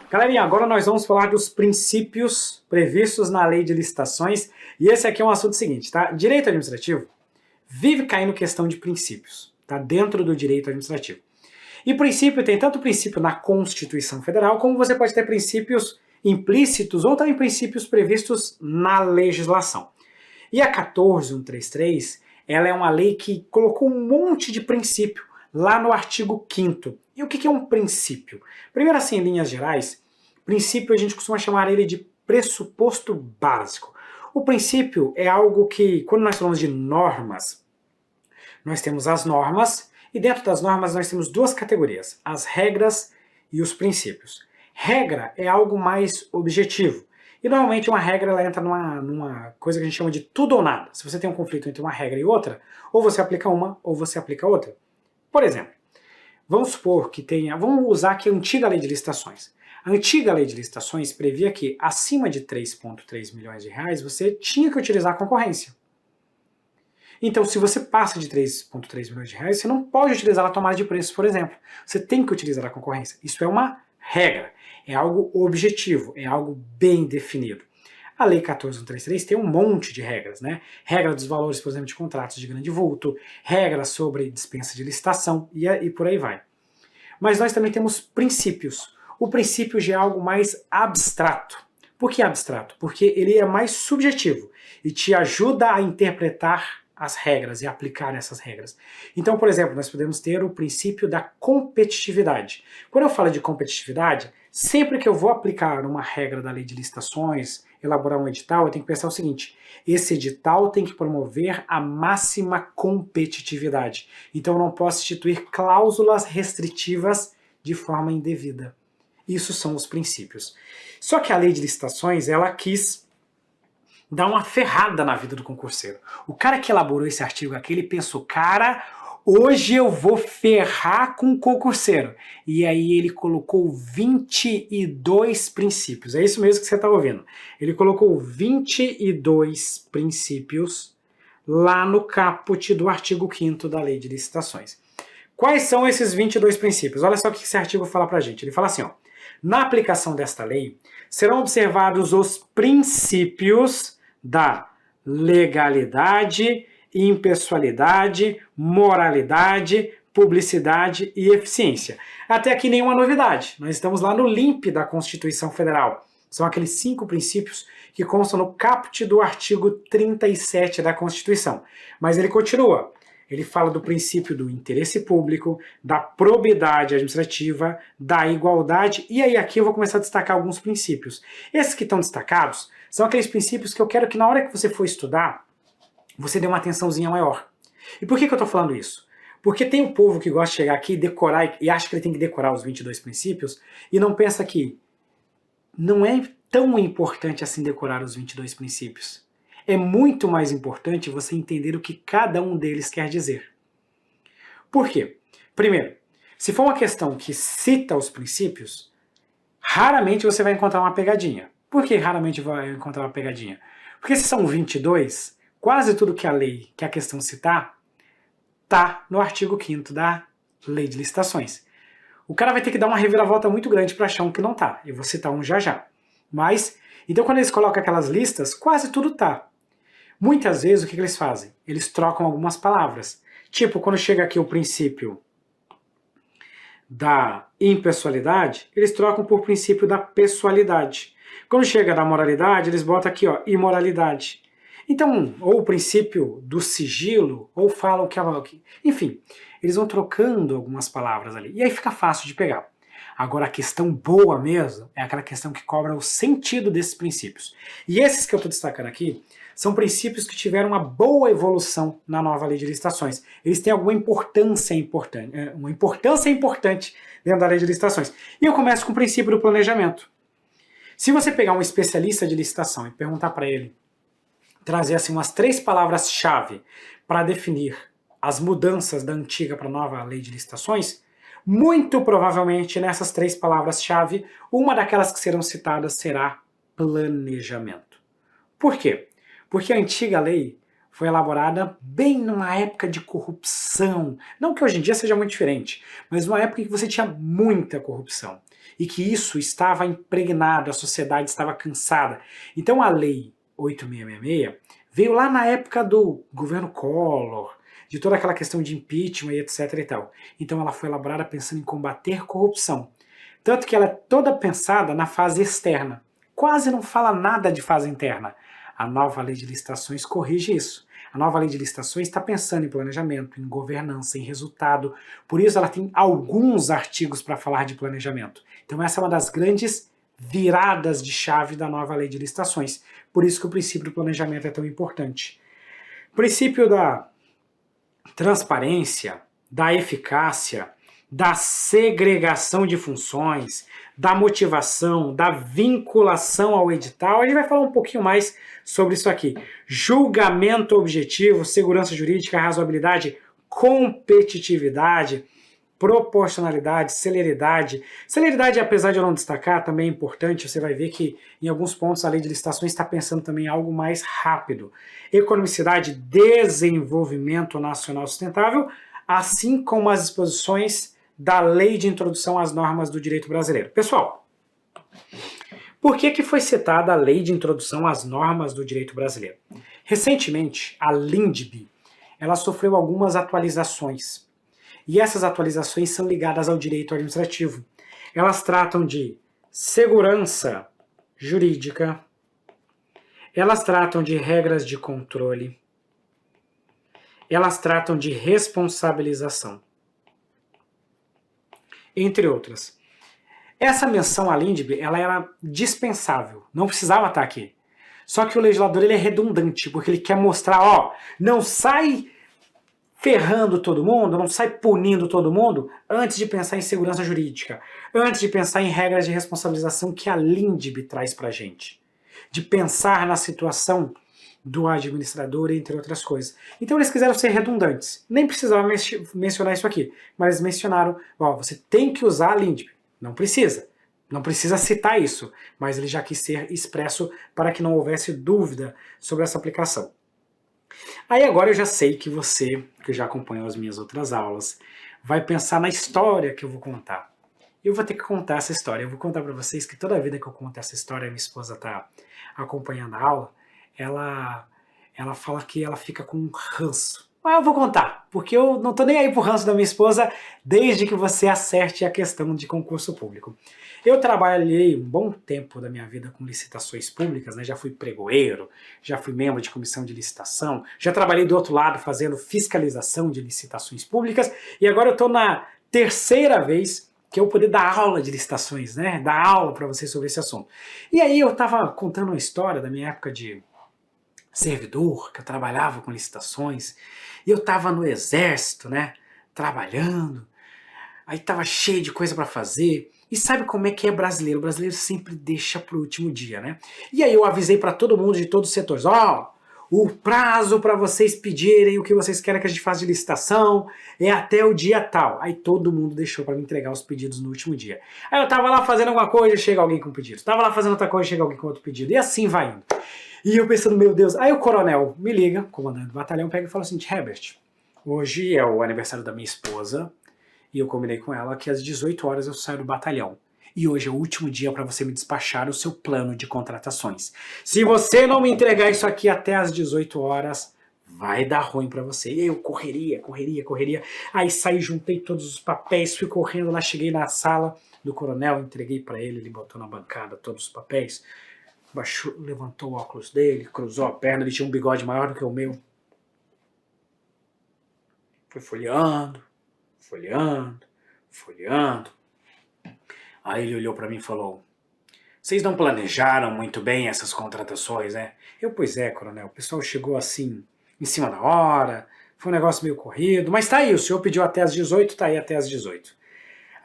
Galerinha, agora nós vamos falar dos princípios previstos na lei de licitações, e esse aqui é um assunto seguinte, tá? Direito administrativo vive caindo questão de princípios, tá? Dentro do direito administrativo. E princípio tem tanto princípio na Constituição Federal, como você pode ter princípios implícitos ou também princípios previstos na legislação. E a 14133, ela é uma lei que colocou um monte de princípio lá no artigo 5º. E o que é um princípio? Primeiro, assim, em linhas gerais, princípio a gente costuma chamar ele de pressuposto básico. O princípio é algo que, quando nós falamos de normas, nós temos as normas, e dentro das normas nós temos duas categorias, as regras e os princípios. Regra é algo mais objetivo. E normalmente uma regra ela entra numa coisa que a gente chama de tudo ou nada. Se você tem um conflito entre uma regra e outra, ou você aplica uma, ou você aplica outra. Por exemplo, vamos supor que vamos usar aqui a antiga lei de licitações. A antiga lei de licitações previa que acima de 3,3 milhões de reais você tinha que utilizar a concorrência. Então, se você passa de 3,3 milhões de reais, você não pode utilizar a tomada de preços, por exemplo. Você tem que utilizar a concorrência. Isso é uma regra, é algo objetivo, é algo bem definido. A Lei 14.133 tem um monte de regras, né? Regra dos valores, por exemplo, de contratos de grande vulto, regra sobre dispensa de licitação e por aí vai. Mas nós também temos princípios. O princípio já é algo mais abstrato. Por que abstrato? Porque ele é mais subjetivo e te ajuda a interpretar as regras e aplicar essas regras. Então, por exemplo, nós podemos ter o princípio da competitividade. Quando eu falo de competitividade, sempre que eu vou aplicar uma regra da lei de licitações, elaborar um edital, eu tenho que pensar o seguinte: esse edital tem que promover a máxima competitividade. Então eu não posso instituir cláusulas restritivas de forma indevida. Isso são os princípios. Só que a lei de licitações, ela quis dar uma ferrada na vida do concurseiro. O cara que elaborou esse artigo aqui, ele pensou, cara, hoje eu vou ferrar com o concurseiro. E aí ele colocou 22 princípios. É isso mesmo que você está ouvindo. Ele colocou 22 princípios lá no caput do artigo 5º da Lei de Licitações. Quais são esses 22 princípios? Olha só o que esse artigo fala pra gente. Ele fala assim, ó, na aplicação desta lei, serão observados os princípios da legalidade, impessoalidade, moralidade, publicidade e eficiência. Até aqui nenhuma novidade. Nós estamos lá no LIMP da Constituição Federal. São aqueles 5 princípios que constam no caput do artigo 37 da Constituição. Mas ele continua. Ele fala do princípio do interesse público, da probidade administrativa, da igualdade, e aí aqui eu vou começar a destacar alguns princípios. Esses que estão destacados são aqueles princípios que eu quero que na hora que você for estudar, você dê uma atençãozinha maior. E por que eu estou falando isso? Porque tem o povo que gosta de chegar aqui e decorar, e acha que ele tem que decorar os 22 princípios, e não pensa que não é tão importante assim decorar os 22 princípios. É muito mais importante você entender o que cada um deles quer dizer. Por quê? Primeiro, se for uma questão que cita os princípios, raramente você vai encontrar uma pegadinha. Por que raramente vai encontrar uma pegadinha? Porque se são 22, quase tudo que a lei, que a questão citar, está no artigo 5º da Lei de Licitações. O cara vai ter que dar uma reviravolta muito grande para achar um que não está. Eu vou citar um já já. Mas, então quando eles colocam aquelas listas, quase tudo está. Muitas vezes o que eles fazem? Eles trocam algumas palavras. Tipo, quando chega aqui o princípio da impessoalidade, eles trocam por princípio da pessoalidade. Quando chega da moralidade, eles botam aqui, ó, imoralidade. Então, ou o princípio do sigilo, ou falam que... Enfim, eles vão trocando algumas palavras ali. E aí fica fácil de pegar. Agora, a questão boa mesmo é aquela questão que cobra o sentido desses princípios. E esses que eu estou destacando aqui são princípios que tiveram uma boa evolução na nova lei de licitações. Eles têm alguma importância importante, uma importância importante dentro da lei de licitações. E eu começo com o princípio do planejamento. Se você pegar um especialista de licitação e perguntar para ele, trazer assim umas 3 palavras-chave para definir as mudanças da antiga para a nova lei de licitações, muito provavelmente nessas 3 palavras-chave, uma daquelas que serão citadas será planejamento. Por quê? Porque a antiga lei foi elaborada bem numa época de corrupção. Não que hoje em dia seja muito diferente, mas numa época em que você tinha muita corrupção. e que isso estava impregnado, a sociedade estava cansada. Então a Lei 8666 veio lá na época do governo Collor, de toda aquela questão de impeachment e etc e tal. Então ela foi elaborada pensando em combater corrupção. Tanto que ela é toda pensada na fase externa. Quase não fala nada de fase interna. A nova lei de licitações corrige isso. A nova lei de licitações está pensando em planejamento, em governança, em resultado. Por isso ela tem alguns artigos para falar de planejamento. Então essa é uma das grandes viradas de chave da nova lei de licitações. Por isso que o princípio do planejamento é tão importante. O princípio da transparência, da eficácia, da segregação de funções, da motivação, da vinculação ao edital. A gente vai falar um pouquinho mais sobre isso aqui. Julgamento objetivo, segurança jurídica, razoabilidade, competitividade, proporcionalidade, celeridade. Celeridade, apesar de eu não destacar, também é importante. Você vai ver que em alguns pontos a lei de licitações está pensando também em algo mais rápido. Economicidade, desenvolvimento nacional sustentável, assim como as disposições da Lei de Introdução às Normas do Direito Brasileiro. Pessoal, por que foi citada a Lei de Introdução às Normas do Direito Brasileiro? Recentemente, a LINDB, ela sofreu algumas atualizações. E essas atualizações são ligadas ao direito administrativo. Elas tratam de segurança jurídica, elas tratam de regras de controle, elas tratam de responsabilização, entre outras. Essa menção à LINDB, ela era dispensável, não precisava estar aqui. Só que o legislador ele é redundante, porque ele quer mostrar, ó, não sai ferrando todo mundo, não sai punindo todo mundo antes de pensar em segurança jurídica, antes de pensar em regras de responsabilização que a LINDB traz pra gente, de pensar na situação do administrador, entre outras coisas. Então eles quiseram ser redundantes. Nem precisava mencionar isso aqui, mas eles mencionaram, ó, você tem que usar a LINDB. Não precisa citar isso, mas ele já quis ser expresso para que não houvesse dúvida sobre essa aplicação. Aí agora eu já sei que você, que já acompanhou as minhas outras aulas, vai pensar na história que eu vou contar. Eu vou ter que contar essa história. Eu vou contar para vocês que toda vida que eu conto essa história, minha esposa está acompanhando a aula, ela fala que ela fica com um ranço. Mas eu vou contar, porque eu não tô nem aí pro ranço da minha esposa, desde que você acerte a questão de concurso público. Eu trabalhei um bom tempo da minha vida com licitações públicas, né? Já fui pregoeiro, já fui membro de comissão de licitação, já trabalhei do outro lado fazendo fiscalização de licitações públicas, e agora eu estou na terceira vez que eu poder dar aula de licitações, né? Dar aula para vocês sobre esse assunto. E aí eu estava contando uma história da minha época de servidor, que eu trabalhava com licitações, e eu estava no exército, né, trabalhando, aí estava cheio de coisa para fazer, e sabe como é que é brasileiro? O brasileiro sempre deixa para o último dia, né? E aí eu avisei para todo mundo de todos os setores, ó, o prazo para vocês pedirem o que vocês querem que a gente faça de licitação é até o dia tal. Aí todo mundo deixou para me entregar os pedidos no último dia. Aí eu tava lá fazendo alguma coisa, chega alguém com pedido. Tava lá fazendo outra coisa, chega alguém com outro pedido. E assim vai indo. E eu pensando, meu Deus. Aí o coronel me liga, comandante do batalhão, pega e fala assim, Herbert, hoje é o aniversário da minha esposa e eu combinei com ela que às 18 horas eu saio do batalhão. E hoje é o último dia para você me despachar o seu plano de contratações. Se você não me entregar isso aqui até às 18 horas, vai dar ruim para você. E aí eu correria. Aí saí, juntei todos os papéis, fui correndo lá, cheguei na sala do coronel, entreguei para ele botou na bancada todos os papéis, baixou, levantou o óculos dele, cruzou a perna, ele tinha um bigode maior do que o meu. Foi folheando. Aí ele olhou para mim e falou, vocês não planejaram muito bem essas contratações, né? Eu, pois é, coronel, o pessoal chegou assim, em cima da hora, foi um negócio meio corrido, mas tá aí, o senhor pediu até às 18, tá aí até às 18.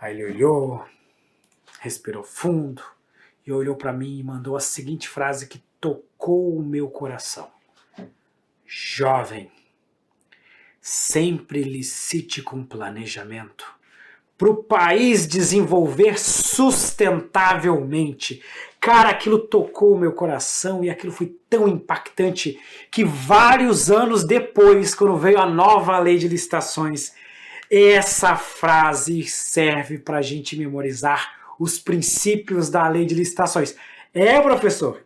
Aí ele olhou, respirou fundo, e olhou para mim e mandou a seguinte frase que tocou o meu coração. Jovem, sempre licite com planejamento, para o país desenvolver sustentavelmente. Cara, aquilo tocou o meu coração e aquilo foi tão impactante que vários anos depois, quando veio a nova lei de licitações, essa frase serve para a gente memorizar os princípios da lei de licitações. Professor,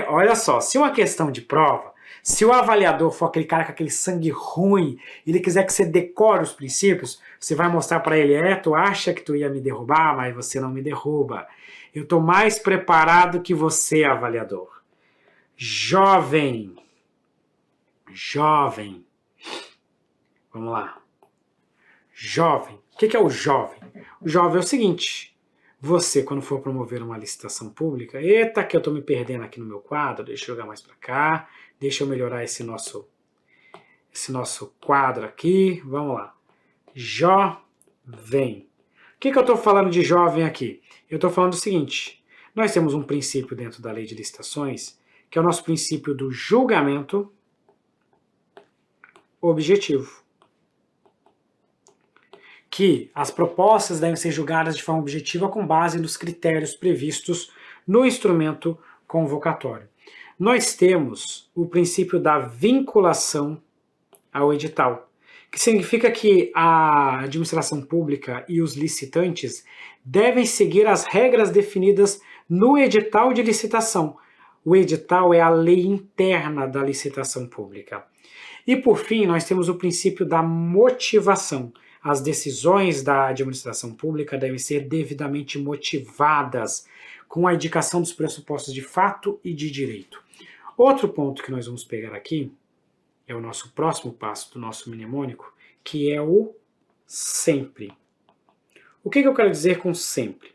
olha só, se uma questão de prova, se o avaliador for aquele cara com aquele sangue ruim, ele quiser que você decore os princípios, você vai mostrar para ele, tu acha que tu ia me derrubar, mas você não me derruba. Eu estou mais preparado que você, avaliador. Jovem. Vamos lá. Jovem. O que é o jovem? O jovem é o seguinte, você, quando for promover uma licitação pública, eita que eu estou me perdendo aqui no meu quadro, deixa eu jogar mais para cá, deixa eu melhorar esse nosso quadro aqui, vamos lá. Jovem. O que eu estou falando de jovem aqui? Eu estou falando do seguinte, nós temos um princípio dentro da lei de licitações, que é o nosso princípio do julgamento objetivo. Que as propostas devem ser julgadas de forma objetiva com base nos critérios previstos no instrumento convocatório. Nós temos o princípio da vinculação ao edital, que significa que a administração pública e os licitantes devem seguir as regras definidas no edital de licitação. O edital é a lei interna da licitação pública. E, por fim, nós temos o princípio da motivação. As decisões da administração pública devem ser devidamente motivadas, com a indicação dos pressupostos de fato e de direito. Outro ponto que nós vamos pegar aqui é o nosso próximo passo do nosso mnemônico, que é o sempre. O que eu quero dizer com sempre?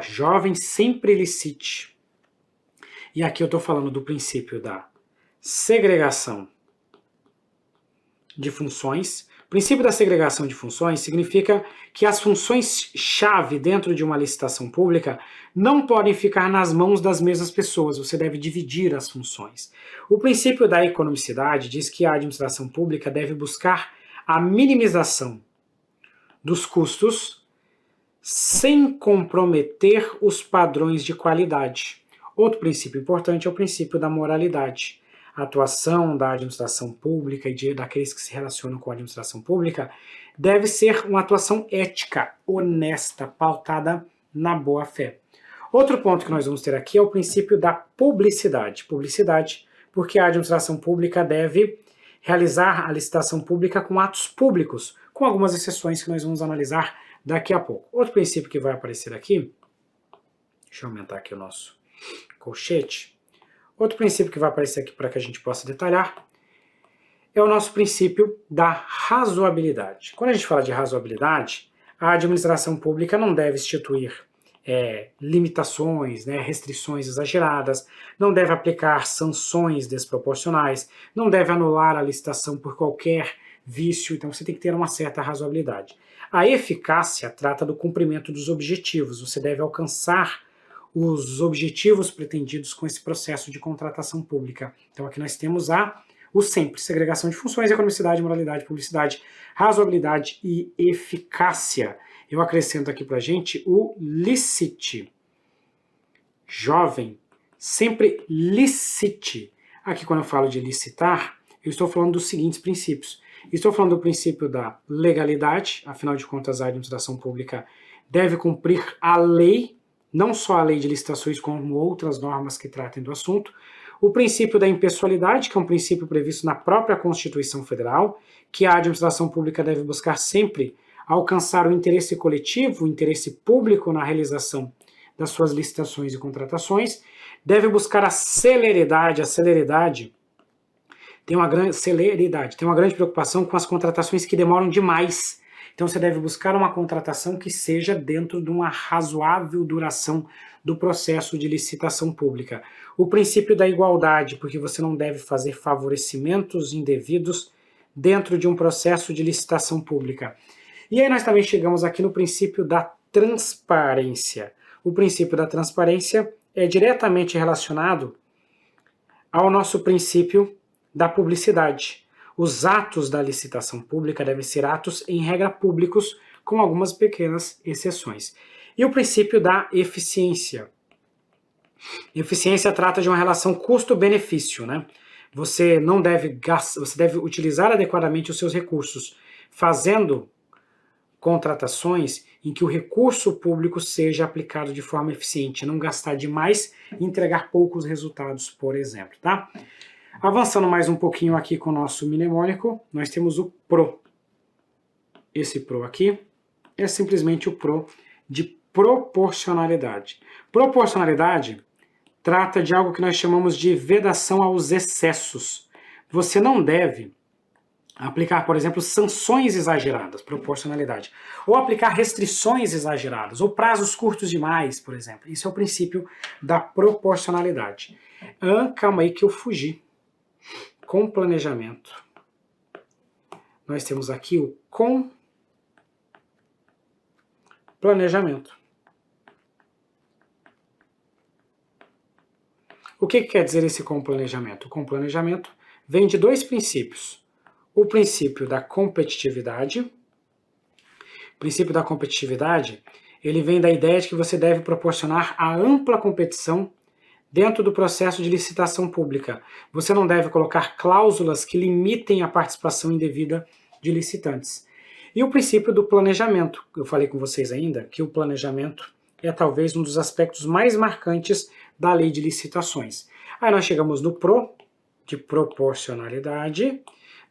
Jovem sempre licite. E aqui eu estou falando do princípio da segregação de funções. O princípio da segregação de funções significa que as funções-chave dentro de uma licitação pública não podem ficar nas mãos das mesmas pessoas, você deve dividir as funções. O princípio da economicidade diz que a administração pública deve buscar a minimização dos custos sem comprometer os padrões de qualidade. Outro princípio importante é o princípio da moralidade. A atuação da administração pública e daqueles que se relacionam com a administração pública deve ser uma atuação ética, honesta, pautada na boa-fé. Outro ponto que nós vamos ter aqui é o princípio da publicidade. Publicidade, porque a administração pública deve realizar a licitação pública com atos públicos, com algumas exceções que nós vamos analisar daqui a pouco. Outro princípio que vai aparecer aqui, deixa eu aumentar aqui o nosso colchete. Outro princípio que vai aparecer aqui para que a gente possa detalhar é o nosso princípio da razoabilidade. Quando a gente fala de razoabilidade, a administração pública não deve instituir limitações, restrições exageradas, não deve aplicar sanções desproporcionais, não deve anular a licitação por qualquer vício, então você tem que ter uma certa razoabilidade. A eficácia trata do cumprimento dos objetivos, você deve alcançar os objetivos pretendidos com esse processo de contratação pública. Então aqui nós temos o sempre, segregação de funções, economicidade, moralidade, publicidade, razoabilidade e eficácia. Eu acrescento aqui pra gente o licite. Jovem, sempre licite. Aqui quando eu falo de licitar, eu estou falando dos seguintes princípios. Estou falando do princípio da legalidade, afinal de contas a administração pública deve cumprir a lei, não só a lei de licitações, como outras normas que tratem do assunto. O princípio da impessoalidade, que é um princípio previsto na própria Constituição Federal, que a administração pública deve buscar sempre alcançar o interesse coletivo, o interesse público na realização das suas licitações e contratações, deve buscar a celeridade. A celeridade tem uma grande preocupação com as contratações que demoram demais. Então você deve buscar uma contratação que seja dentro de uma razoável duração do processo de licitação pública. O princípio da igualdade, porque você não deve fazer favorecimentos indevidos dentro de um processo de licitação pública. E aí nós também chegamos aqui no princípio da transparência. O princípio da transparência é diretamente relacionado ao nosso princípio da publicidade. Os atos da licitação pública devem ser atos, em regra, públicos, com algumas pequenas exceções. E o princípio da eficiência. Eficiência trata de uma relação custo-benefício, Você não deve gastar, você deve utilizar adequadamente os seus recursos, fazendo contratações em que o recurso público seja aplicado de forma eficiente, não gastar demais e entregar poucos resultados, por exemplo, tá? Avançando mais um pouquinho aqui com o nosso mnemônico, nós temos o PRO. Esse PRO aqui é simplesmente o PRO de proporcionalidade. Proporcionalidade trata de algo que nós chamamos de vedação aos excessos. Você não deve aplicar, por exemplo, sanções exageradas, proporcionalidade, ou aplicar restrições exageradas, ou prazos curtos demais, por exemplo. Isso é o princípio da proporcionalidade. Calma aí que eu fugi. Com planejamento, nós temos aqui o com planejamento. O que quer dizer esse com planejamento? O com planejamento vem de dois princípios. O princípio da competitividade. O princípio da competitividade, ele vem da ideia de que você deve proporcionar a ampla competição dentro do processo de licitação pública. Você não deve colocar cláusulas que limitem a participação indevida de licitantes. E o princípio do planejamento. Eu falei com vocês ainda que o planejamento é talvez um dos aspectos mais marcantes da lei de licitações. Aí nós chegamos no PRO, de proporcionalidade.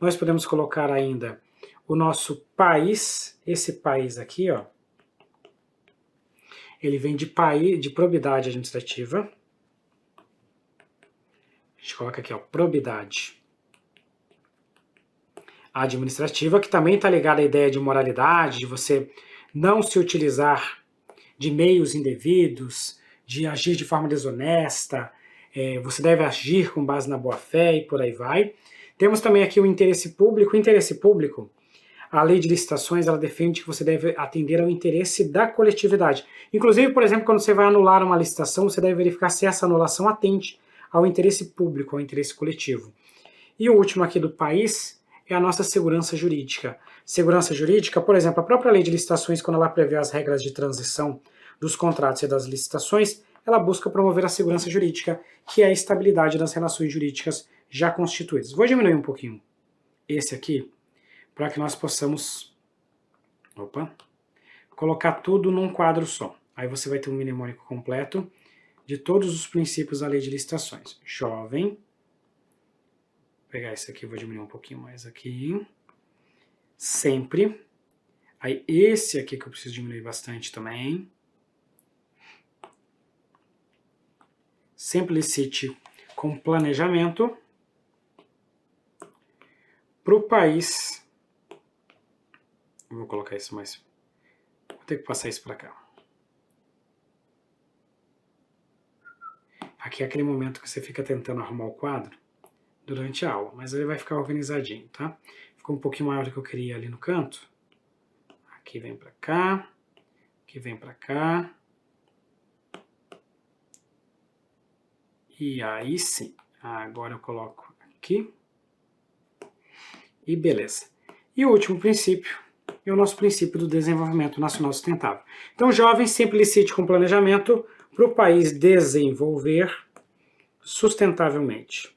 Nós podemos colocar ainda o nosso país, esse país aqui, ó, ele vem de probidade administrativa. A gente coloca aqui, ó, probidade administrativa, que também está ligada à ideia de moralidade, de você não se utilizar de meios indevidos, de agir de forma desonesta, você deve agir com base na boa-fé e por aí vai. Temos também aqui o interesse público. O interesse público, a lei de licitações, ela defende que você deve atender ao interesse da coletividade. Inclusive, por exemplo, quando você vai anular uma licitação, você deve verificar se essa anulação atende ao interesse público, ao interesse coletivo. E o último aqui do país é a nossa segurança jurídica. Segurança jurídica, por exemplo, a própria lei de licitações, quando ela prevê as regras de transição dos contratos e das licitações, ela busca promover a segurança jurídica, que é a estabilidade das relações jurídicas já constituídas. Vou diminuir um pouquinho esse aqui, para que nós possamos colocar tudo num quadro só. Aí você vai ter um mnemônico completo de todos os princípios da lei de licitações. Jovem. Vou pegar esse aqui, vou diminuir um pouquinho mais aqui. Sempre. Aí esse aqui que eu preciso diminuir bastante também. Sempre licite com planejamento para o país. Vou colocar isso mais. Vou ter que passar isso para cá. Aqui é aquele momento que você fica tentando arrumar o quadro durante a aula, mas ele vai ficar organizadinho, tá? Ficou um pouquinho maior do que eu queria ali no canto. Aqui vem para cá, aqui vem para cá. E aí sim, agora eu coloco aqui. E beleza. E o último princípio é o nosso princípio do desenvolvimento nacional sustentável. Então, jovens, sempre licite com planejamento para o país desenvolver sustentavelmente.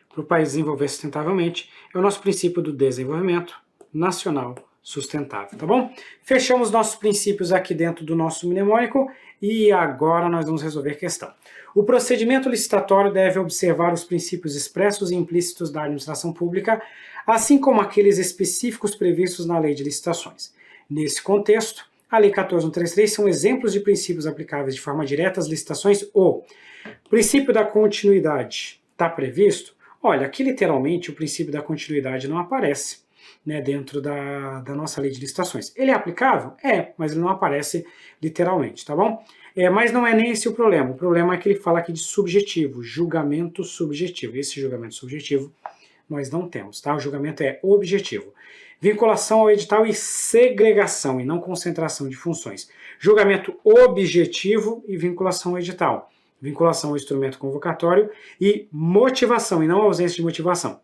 Para o país desenvolver sustentavelmente é o nosso princípio do desenvolvimento nacional sustentável, tá bom? Fechamos nossos princípios aqui dentro do nosso mnemônico e agora nós vamos resolver a questão. O procedimento licitatório deve observar os princípios expressos e implícitos da administração pública, assim como aqueles específicos previstos na Lei de Licitações. Nesse contexto, a Lei 14.133 são exemplos de princípios aplicáveis de forma direta às licitações. O princípio da continuidade está previsto? Olha, aqui literalmente o princípio da continuidade não aparece, né, dentro da nossa lei de licitações. Ele é aplicável? É, mas ele não aparece literalmente, tá bom? Mas não é nem esse o problema. O problema é que ele fala aqui de subjetivo, julgamento subjetivo. Esse julgamento subjetivo nós não temos, tá? O julgamento é objetivo. Vinculação ao edital e segregação, e não concentração de funções. Julgamento objetivo e vinculação ao edital. Vinculação ao instrumento convocatório e motivação, e não ausência de motivação.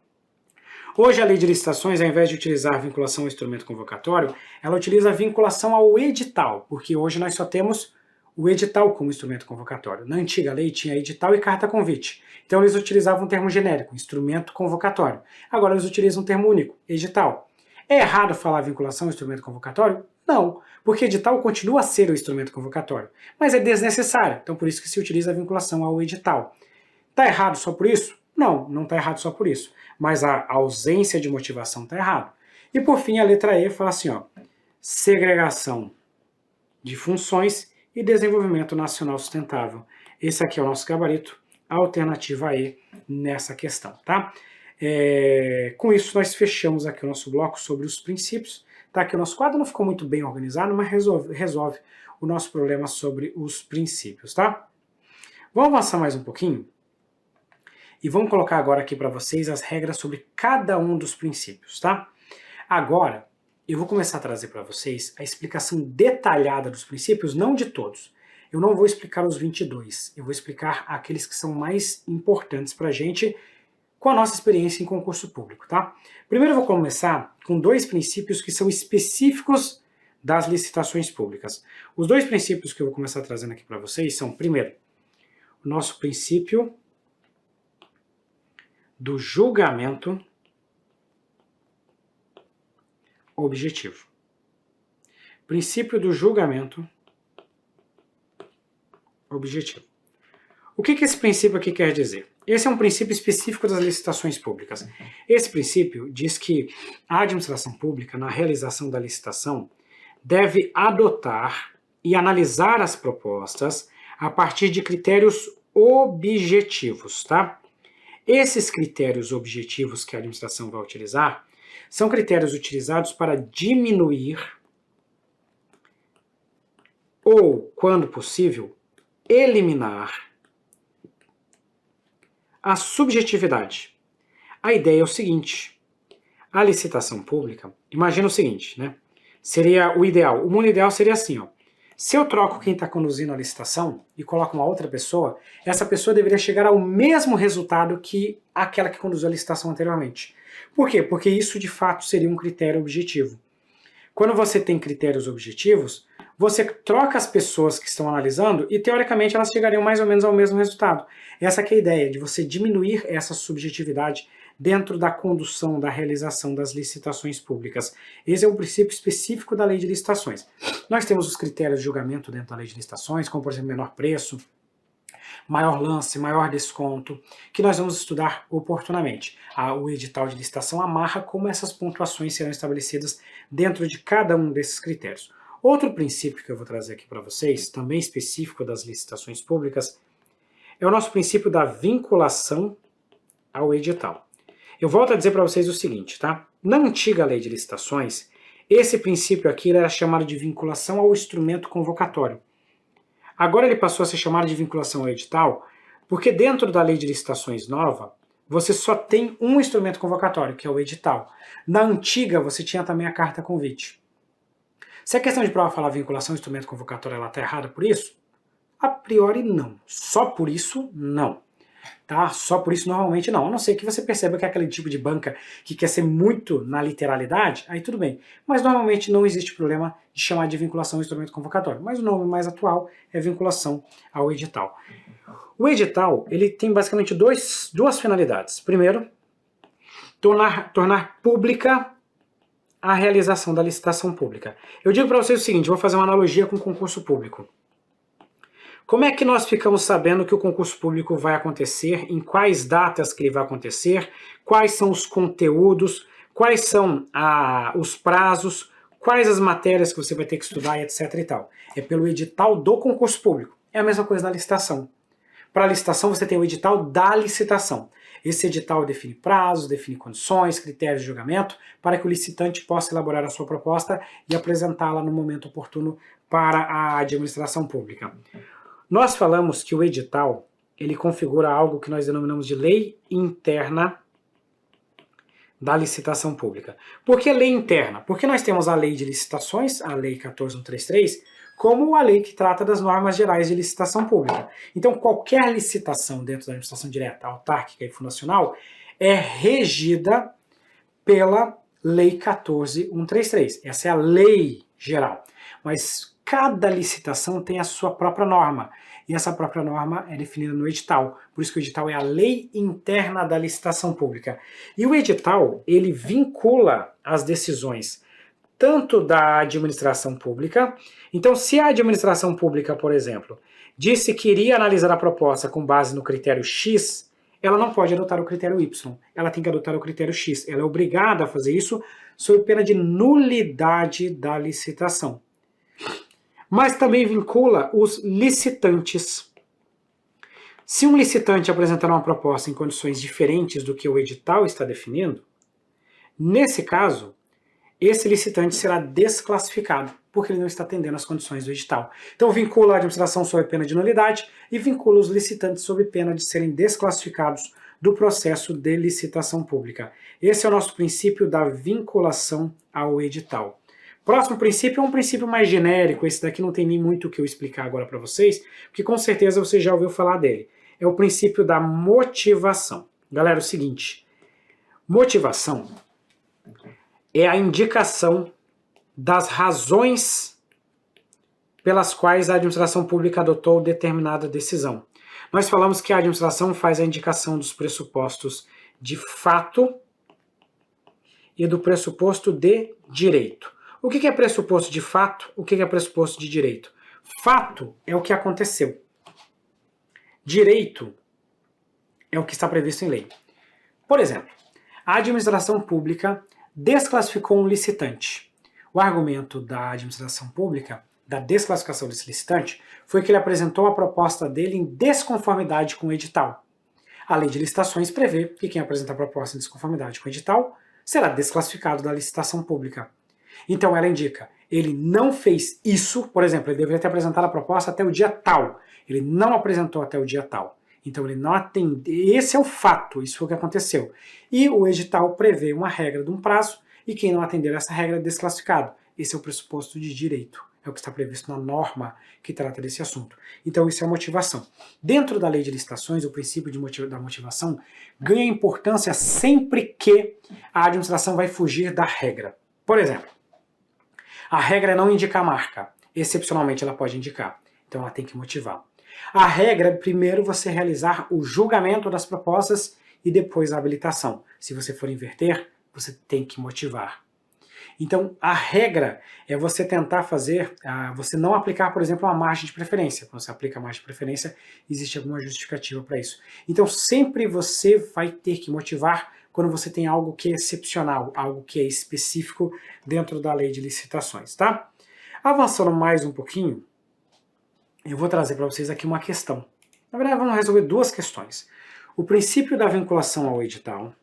Hoje a lei de licitações, ao invés de utilizar a vinculação ao instrumento convocatório, ela utiliza a vinculação ao edital, porque hoje nós só temos o edital como instrumento convocatório. Na antiga lei tinha edital e carta convite. Então eles utilizavam um termo genérico, instrumento convocatório. Agora eles utilizam um termo único, edital. É errado falar vinculação ao instrumento convocatório? Não, porque edital continua a ser o instrumento convocatório, mas é desnecessário, então por isso que se utiliza a vinculação ao edital. Está errado só por isso? Não, não está errado só por isso, mas a ausência de motivação está errado. E por fim, a letra E fala assim, ó, segregação de funções e desenvolvimento nacional sustentável. Esse aqui é o nosso gabarito, a alternativa E nessa questão, tá? Com isso, nós fechamos aqui o nosso bloco sobre os princípios. Tá? Aqui o nosso quadro não ficou muito bem organizado, mas resolve o nosso problema sobre os princípios, tá? Vamos avançar mais um pouquinho? E vamos colocar agora aqui para vocês as regras sobre cada um dos princípios, tá? Agora, eu vou começar a trazer para vocês a explicação detalhada dos princípios, não de todos. Eu não vou explicar os 22, eu vou explicar aqueles que são mais importantes para a gente com a nossa experiência em concurso público, tá? Primeiro eu vou começar com 2 princípios que são específicos das licitações públicas. Os 2 princípios que eu vou começar trazendo aqui para vocês são, primeiro, o nosso princípio do julgamento objetivo. Princípio do julgamento objetivo. O que esse princípio aqui quer dizer? Esse é um princípio específico das licitações públicas. Esse princípio diz que a administração pública, na realização da licitação, deve adotar e analisar as propostas a partir de critérios objetivos, tá? Esses critérios objetivos que a administração vai utilizar são critérios utilizados para diminuir ou, quando possível, eliminar a subjetividade. A ideia é o seguinte, a licitação pública, imagina o seguinte, né? Seria o ideal, o mundo ideal seria assim, ó. Se eu troco quem está conduzindo a licitação e coloco uma outra pessoa, essa pessoa deveria chegar ao mesmo resultado que aquela que conduziu a licitação anteriormente. Por quê? Porque isso de fato seria um critério objetivo. Quando você tem critérios objetivos, você troca as pessoas que estão analisando e teoricamente elas chegariam mais ou menos ao mesmo resultado. Essa que é a ideia, de você diminuir essa subjetividade dentro da condução, da realização das licitações públicas. Esse é um princípio específico da lei de licitações. Nós temos os critérios de julgamento dentro da lei de licitações, como por exemplo menor preço, maior lance, maior desconto, que nós vamos estudar oportunamente. O edital de licitação amarra como essas pontuações serão estabelecidas dentro de cada um desses critérios. Outro princípio que eu vou trazer aqui para vocês, também específico das licitações públicas, é o nosso princípio da vinculação ao edital. Eu volto a dizer para vocês o seguinte, tá? Na antiga lei de licitações, esse princípio aqui era chamado de vinculação ao instrumento convocatório. Agora ele passou a ser chamado de vinculação ao edital, porque dentro da lei de licitações nova, você só tem um instrumento convocatório, que é o edital. Na antiga, você tinha também a carta convite. Se a questão de prova falar vinculação ao instrumento convocatório ela está errada por isso? A priori não. Só por isso, não. Tá? Só por isso normalmente não. A não ser que você perceba que é aquele tipo de banca que quer ser muito na literalidade, aí tudo bem. Mas normalmente não existe problema de chamar de vinculação ao instrumento convocatório. Mas o nome mais atual é vinculação ao edital. O edital ele tem basicamente duas finalidades. Primeiro, tornar pública a realização da licitação pública. Eu digo para vocês o seguinte, vou fazer uma analogia com o concurso público. Como é que nós ficamos sabendo que o concurso público vai acontecer, em quais datas que ele vai acontecer, quais são os conteúdos, quais são os prazos, quais as matérias que você vai ter que estudar, etc. e tal? É pelo edital do concurso público. É a mesma coisa na licitação. Para a licitação você tem o edital da licitação. Esse edital define prazos, define condições, critérios de julgamento, para que o licitante possa elaborar a sua proposta e apresentá-la no momento oportuno para a administração pública. Nós falamos que o edital, ele configura algo que nós denominamos de lei interna da licitação pública. Por que lei interna? Porque nós temos a lei de licitações, a lei 14.133, como a lei que trata das normas gerais de licitação pública. Então, qualquer licitação dentro da administração direta, autárquica e fundacional é regida pela lei 14.133. Essa é a lei geral. Mas cada licitação tem a sua própria norma, e essa própria norma é definida no edital. Por isso que o edital é a lei interna da licitação pública. E o edital, ele vincula as decisões tanto da administração pública. Então, se a administração pública, por exemplo, disse que iria analisar a proposta com base no critério X, ela não pode adotar o critério Y, ela tem que adotar o critério X. Ela é obrigada a fazer isso sob pena de nulidade da licitação. Mas também vincula os licitantes. Se um licitante apresentar uma proposta em condições diferentes do que o edital está definindo, nesse caso, esse licitante será desclassificado, porque ele não está atendendo às condições do edital. Então vincula a administração sob pena de nulidade e vincula os licitantes sob pena de serem desclassificados do processo de licitação pública. Esse é o nosso princípio da vinculação ao edital. Próximo princípio é um princípio mais genérico, esse daqui não tem nem muito o que eu explicar agora para vocês, porque com certeza você já ouviu falar dele. É o princípio da motivação. Galera, é o seguinte, motivação é a indicação das razões pelas quais a administração pública adotou determinada decisão. Nós falamos que a administração faz a indicação dos pressupostos de fato e do pressuposto de direito. O que é pressuposto de fato? O que é pressuposto de direito? Fato é o que aconteceu. Direito é o que está previsto em lei. Por exemplo, a administração pública desclassificou um licitante. O argumento da administração pública, da desclassificação desse licitante, foi que ele apresentou a proposta dele em desconformidade com o edital. A lei de licitações prevê que quem apresenta a proposta em desconformidade com o edital será desclassificado da licitação pública. Então ela indica, ele não fez isso, por exemplo, ele deveria ter apresentado a proposta até o dia tal, ele não apresentou até o dia tal. Então ele não atende, esse é o fato, isso foi o que aconteceu. E o edital prevê uma regra de um prazo, e quem não atender essa regra é desclassificado. Esse é o pressuposto de direito, é o que está previsto na norma que trata desse assunto. Então isso é a motivação. Dentro da lei de licitações, o princípio da motivação ganha importância sempre que a administração vai fugir da regra. Por exemplo, a regra é não indicar marca, excepcionalmente ela pode indicar, então ela tem que motivar. A regra é primeiro você realizar o julgamento das propostas e depois a habilitação. Se você for inverter, você tem que motivar. Então, a regra é você tentar fazer, você não aplicar, por exemplo, uma margem de preferência. Quando você aplica a margem de preferência, existe alguma justificativa para isso. Então, sempre você vai ter que motivar quando você tem algo que é excepcional, algo que é específico dentro da lei de licitações, tá? Avançando mais um pouquinho, eu vou trazer para vocês aqui uma questão. Na verdade, vamos resolver duas questões. O princípio da vinculação ao edital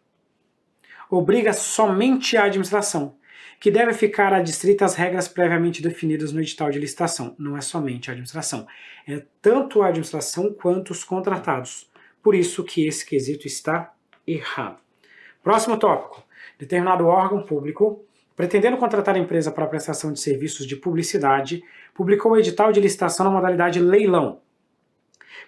obriga somente a administração, que deve ficar adstrita às regras previamente definidas no edital de licitação. Não é somente a administração, é tanto a administração quanto os contratados. Por isso que esse quesito está errado. Próximo tópico. Determinado órgão público, pretendendo contratar a empresa para a prestação de serviços de publicidade, publicou o edital de licitação na modalidade leilão,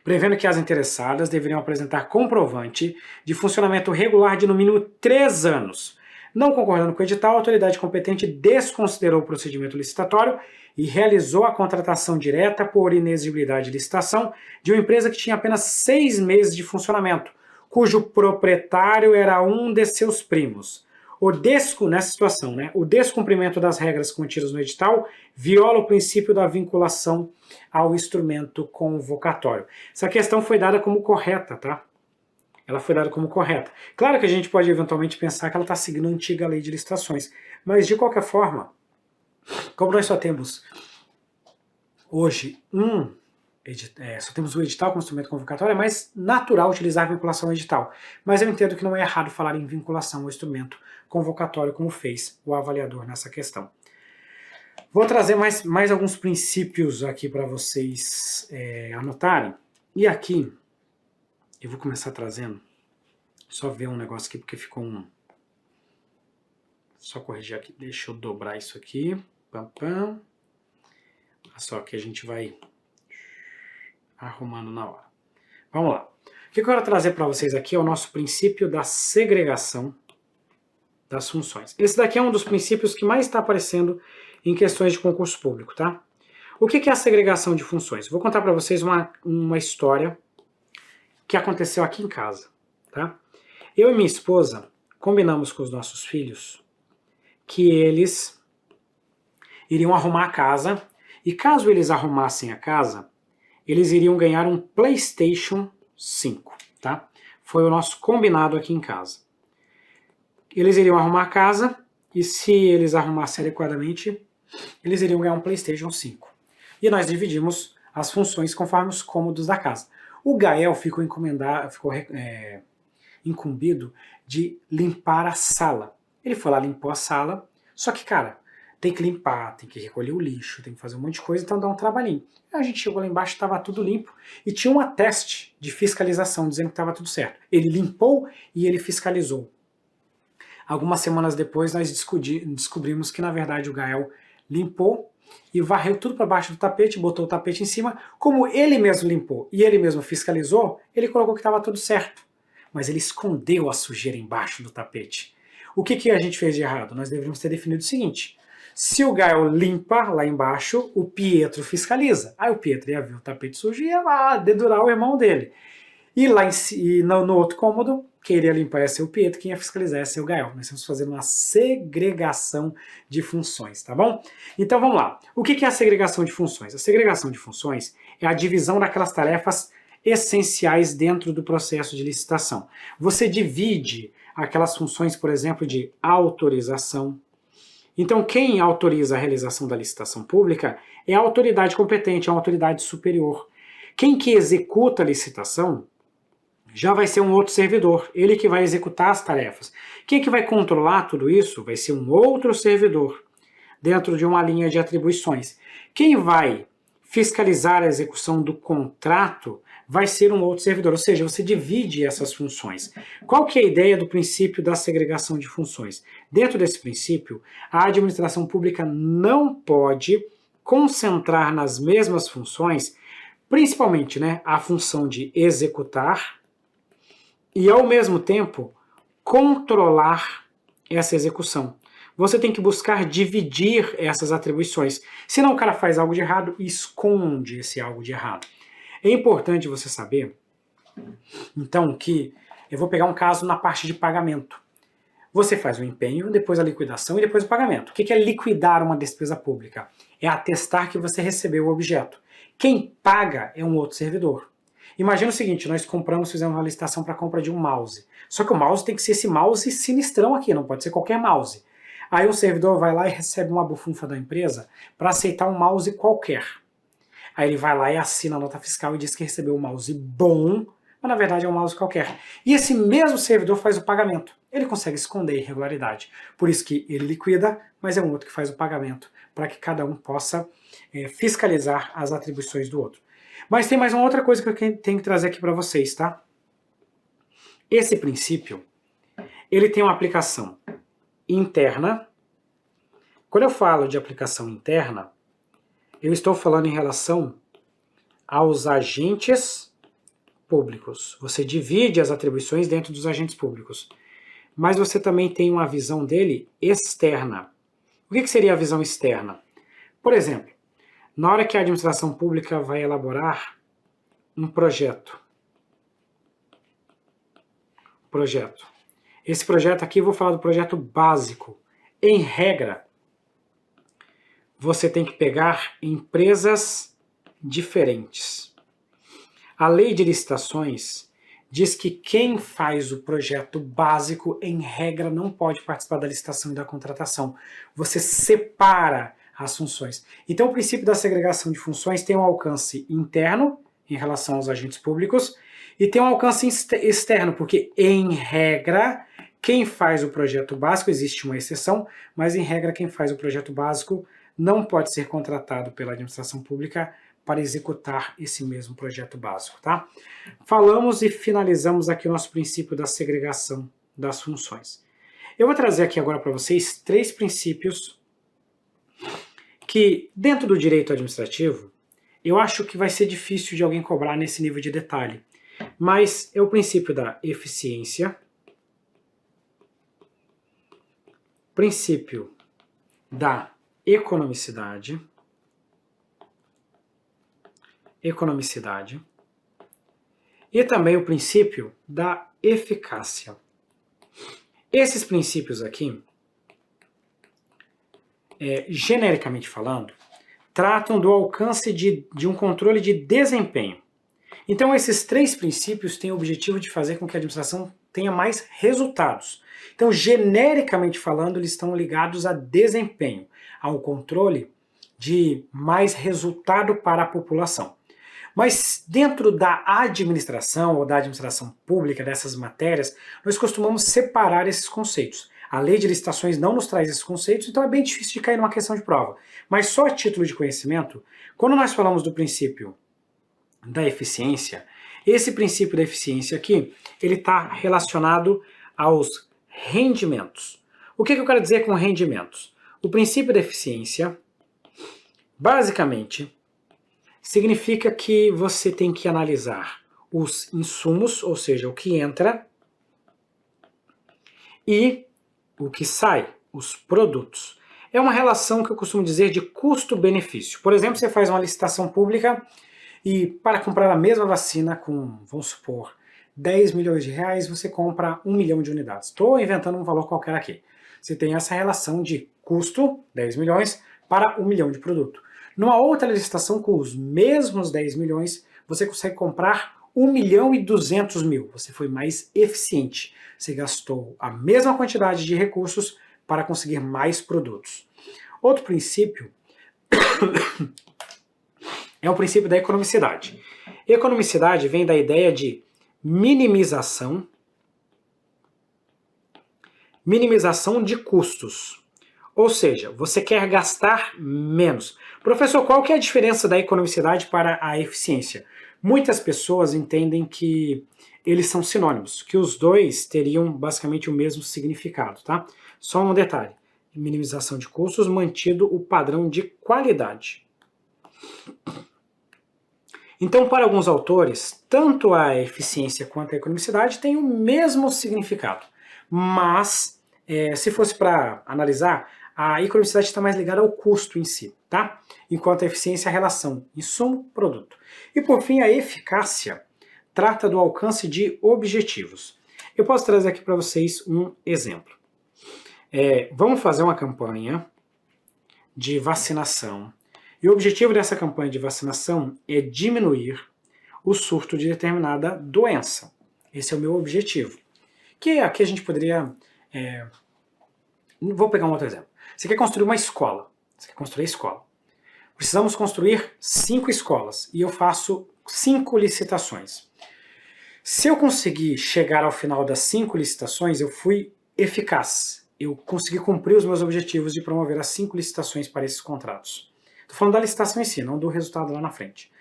prevendo que as interessadas deveriam apresentar comprovante de funcionamento regular de no mínimo 3 anos. Não concordando com o edital, a autoridade competente desconsiderou o procedimento licitatório e realizou a contratação direta por inexigibilidade de licitação de uma empresa que tinha apenas 6 meses de funcionamento, cujo proprietário era um de seus primos. Nessa situação, o descumprimento das regras contidas no edital viola o princípio da vinculação ao instrumento convocatório. Essa questão foi dada como correta, tá? Ela foi dada como correta. Claro que a gente pode eventualmente pensar que ela está seguindo a antiga lei de licitações, mas de qualquer forma, como nós só temos hoje só temos o edital como instrumento convocatório, é mais natural utilizar a vinculação ao edital. Mas eu entendo que não é errado falar em vinculação ao instrumento convocatório, como fez o avaliador nessa questão. Vou trazer mais alguns princípios aqui para vocês anotarem. E aqui, eu vou começar trazendo, só ver um negócio aqui, porque ficou Só corrigir aqui, deixa eu dobrar isso aqui. Só que a gente vai arrumando na hora. Vamos lá. O que eu quero trazer para vocês aqui é o nosso princípio da segregação das funções. Esse daqui é um dos princípios que mais está aparecendo em questões de concurso público, tá? O que é a segregação de funções? Vou contar para vocês uma história que aconteceu aqui em casa, tá? Eu e minha esposa combinamos com os nossos filhos que eles iriam arrumar a casa, e caso eles arrumassem a casa, eles iriam ganhar um PlayStation 5, tá? Foi o nosso combinado aqui em casa. Eles iriam arrumar a casa, e se eles arrumassem adequadamente, eles iriam ganhar um PlayStation 5. E nós dividimos as funções conforme os cômodos da casa. O Gael ficou incumbido de limpar a sala. Ele foi lá, limpou a sala, só que, cara, tem que limpar, tem que recolher o lixo, tem que fazer um monte de coisa, então dá um trabalhinho. A gente chegou lá embaixo, estava tudo limpo, e tinha um ateste de fiscalização dizendo que estava tudo certo. Ele limpou e ele fiscalizou. Algumas semanas depois, nós descobrimos que, na verdade, o Gael limpou e varreu tudo para baixo do tapete, botou o tapete em cima. Como ele mesmo limpou e ele mesmo fiscalizou, ele colocou que estava tudo certo. Mas ele escondeu a sujeira embaixo do tapete. O que a gente fez de errado? Nós deveríamos ter definido o seguinte: se o Gael limpa lá embaixo, o Pietro fiscaliza. Aí o Pietro ia ver o tapete sujo e ia lá dedurar o irmão dele. E lá no outro cômodo, quem iria limpar ia ser o Pietro, quem ia fiscalizar ia ser o Gael. Nós estamos fazendo uma segregação de funções, tá bom? Então vamos lá. O que é a segregação de funções? A segregação de funções é a divisão daquelas tarefas essenciais dentro do processo de licitação. Você divide aquelas funções, por exemplo, de autorização. Então, quem autoriza a realização da licitação pública é a autoridade competente, é uma autoridade superior. Quem que executa a licitação já vai ser um outro servidor, ele que vai executar as tarefas. Quem que vai controlar tudo isso vai ser um outro servidor, dentro de uma linha de atribuições. Quem vai fiscalizar a execução do contrato vai ser um outro servidor, ou seja, você divide essas funções. Qual que é a ideia do princípio da segregação de funções? Dentro desse princípio, a administração pública não pode concentrar nas mesmas funções, principalmente, né, a função de executar e, ao mesmo tempo, controlar essa execução. Você tem que buscar dividir essas atribuições. Senão o cara faz algo de errado e esconde esse algo de errado. É importante você saber, então, que eu vou pegar um caso na parte de pagamento. Você faz o empenho, depois a liquidação e depois o pagamento. O que é liquidar uma despesa pública? É atestar que você recebeu o objeto. Quem paga é um outro servidor. Imagina o seguinte, nós fizemos uma licitação para a compra de um mouse. Só que o mouse tem que ser esse mouse sinistrão aqui, não pode ser qualquer mouse. Aí o servidor vai lá e recebe uma bufunfa da empresa para aceitar um mouse qualquer. Aí ele vai lá e assina a nota fiscal e diz que recebeu um mouse bom, mas na verdade é um mouse qualquer. E esse mesmo servidor faz o pagamento. Ele consegue esconder a irregularidade. Por isso que ele liquida, mas é um outro que faz o pagamento, para que cada um possa fiscalizar as atribuições do outro. Mas tem mais uma outra coisa que eu tenho que trazer aqui para vocês, tá? Esse princípio, ele tem uma aplicação interna. Quando eu falo de aplicação interna, eu estou falando em relação aos agentes públicos. Você divide as atribuições dentro dos agentes públicos. Mas você também tem uma visão dele externa. O que seria a visão externa? Por exemplo, na hora que a administração pública vai elaborar um projeto. Esse projeto aqui, eu vou falar do projeto básico. Em regra, você tem que pegar empresas diferentes. A lei de licitações diz que quem faz o projeto básico, em regra, não pode participar da licitação e da contratação. Você separa as funções. Então, o princípio da segregação de funções tem um alcance interno, em relação aos agentes públicos, e tem um alcance externo, porque, em regra, quem faz o projeto básico, existe uma exceção, mas, em regra, quem faz o projeto básico não pode ser contratado pela administração pública para executar esse mesmo projeto básico, tá? Falamos e finalizamos aqui o nosso princípio da segregação das funções. Eu vou trazer aqui agora para vocês 3 princípios que, dentro do direito administrativo, eu acho que vai ser difícil de alguém cobrar nesse nível de detalhe. Mas é o princípio da eficiência, princípio da economicidade, e também o princípio da eficácia. Esses princípios aqui, genericamente falando, tratam do alcance de um controle de desempenho. Então esses 3 princípios têm o objetivo de fazer com que a administração tenha mais resultados. Então, genericamente falando, eles estão ligados a desempenho, ao controle de mais resultado para a população. Mas dentro da administração ou da administração pública, dessas matérias, nós costumamos separar esses conceitos. A lei de licitações não nos traz esses conceitos, então é bem difícil de cair numa questão de prova. Mas só a título de conhecimento, quando nós falamos do princípio da eficiência, esse princípio da eficiência aqui, ele está relacionado aos rendimentos. O que eu quero dizer com rendimentos? O princípio da eficiência, basicamente, significa que você tem que analisar os insumos, ou seja, o que entra, e o que sai, os produtos. É uma relação que eu costumo dizer de custo-benefício. Por exemplo, você faz uma licitação pública e para comprar a mesma vacina com, vamos supor, 10 milhões de reais, você compra 1 milhão de unidades. Estou inventando um valor qualquer aqui. Você tem essa relação de custo, 10 milhões, para 1 milhão de produto. Numa outra licitação com os mesmos 10 milhões, você consegue comprar 1 milhão e 200 mil. Você foi mais eficiente. Você gastou a mesma quantidade de recursos para conseguir mais produtos. Outro princípio é o princípio da economicidade. Economicidade vem da ideia de minimização de custos. Ou seja, você quer gastar menos. Professor, qual que é a diferença da economicidade para a eficiência? Muitas pessoas entendem que eles são sinônimos, que os dois teriam basicamente o mesmo significado, tá? Só um detalhe, minimização de custos mantido o padrão de qualidade. Então, para alguns autores, tanto a eficiência quanto a economicidade têm o mesmo significado. Mas, se fosse para analisar, a economicidade está mais ligada ao custo em si, tá? Enquanto a eficiência é a relação insumo-produto. E por fim, a eficácia trata do alcance de objetivos. Eu posso trazer aqui para vocês um exemplo. Vamos fazer uma campanha de vacinação. E o objetivo dessa campanha de vacinação é diminuir o surto de determinada doença. Esse é o meu objetivo. Que aqui a gente poderia... Vou pegar um outro exemplo. Você quer construir uma escola. Você quer construir a escola. Precisamos construir 5 escolas. E eu faço 5 licitações. Se eu conseguir chegar ao final das 5 licitações, eu fui eficaz. Eu consegui cumprir os meus objetivos de promover as 5 licitações para esses contratos. Estou falando da licitação em si, não do resultado lá na frente.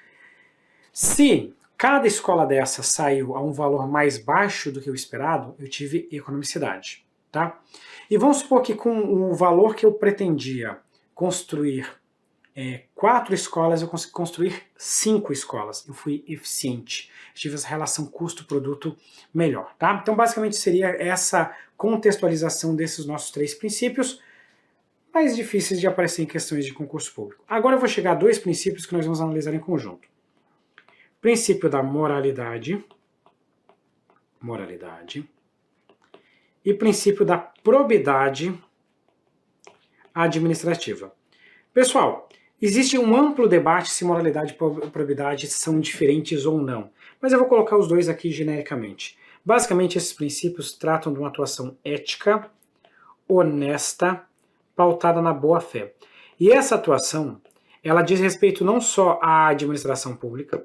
Se cada escola dessa saiu a um valor mais baixo do que o esperado, eu tive economicidade. Tá? E vamos supor que com o valor que eu pretendia construir 4 escolas, eu consegui construir 5 escolas. Eu fui eficiente. Tive essa relação custo-produto melhor. Tá? Então, basicamente, seria essa contextualização desses nossos 3 princípios, mais difíceis de aparecer em questões de concurso público. Agora eu vou chegar a 2 princípios que nós vamos analisar em conjunto. Princípio da moralidade e princípio da probidade administrativa. Pessoal, existe um amplo debate se moralidade e probidade são diferentes ou não, mas eu vou colocar os dois aqui genericamente. Basicamente, esses princípios tratam de uma atuação ética, honesta, pautada na boa-fé. E essa atuação, ela diz respeito não só à administração pública,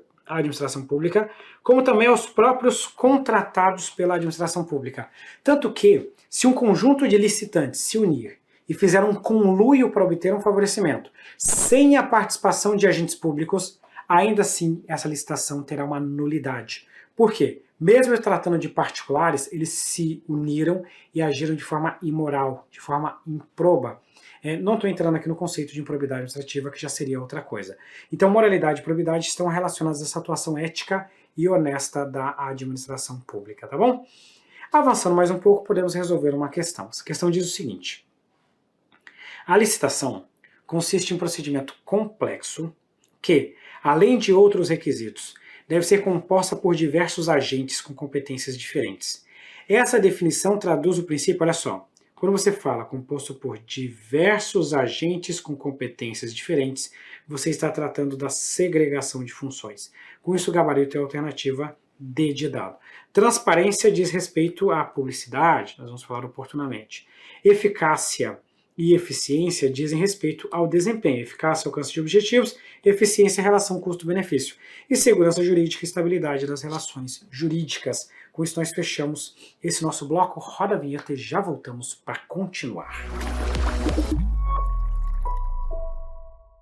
como também aos próprios contratados pela administração pública. Tanto que, se um conjunto de licitantes se unir e fizer um conluio para obter um favorecimento, sem a participação de agentes públicos, ainda assim essa licitação terá uma nulidade. Por quê? Mesmo tratando de particulares, eles se uniram e agiram de forma imoral, de forma improba. Não estou entrando aqui no conceito de improbidade administrativa, que já seria outra coisa. Então, moralidade e probidade estão relacionadas a essa atuação ética e honesta da administração pública, tá bom? Avançando mais um pouco, podemos resolver uma questão. Essa questão diz o seguinte: a licitação consiste em um procedimento complexo que, além de outros requisitos, deve ser composta por diversos agentes com competências diferentes. Essa definição traduz o princípio, olha só, Quando você fala composto por diversos agentes com competências diferentes, você está tratando da segregação de funções. Com isso, o gabarito é a alternativa D de dado. Transparência diz respeito à publicidade, nós vamos falar oportunamente. Eficácia e eficiência dizem respeito ao desempenho. Eficácia, alcance de objetivos, eficiência, relação custo-benefício. E segurança jurídica e estabilidade das relações jurídicas. Com isso nós fechamos esse nosso bloco. Roda a vinheta e já voltamos para continuar.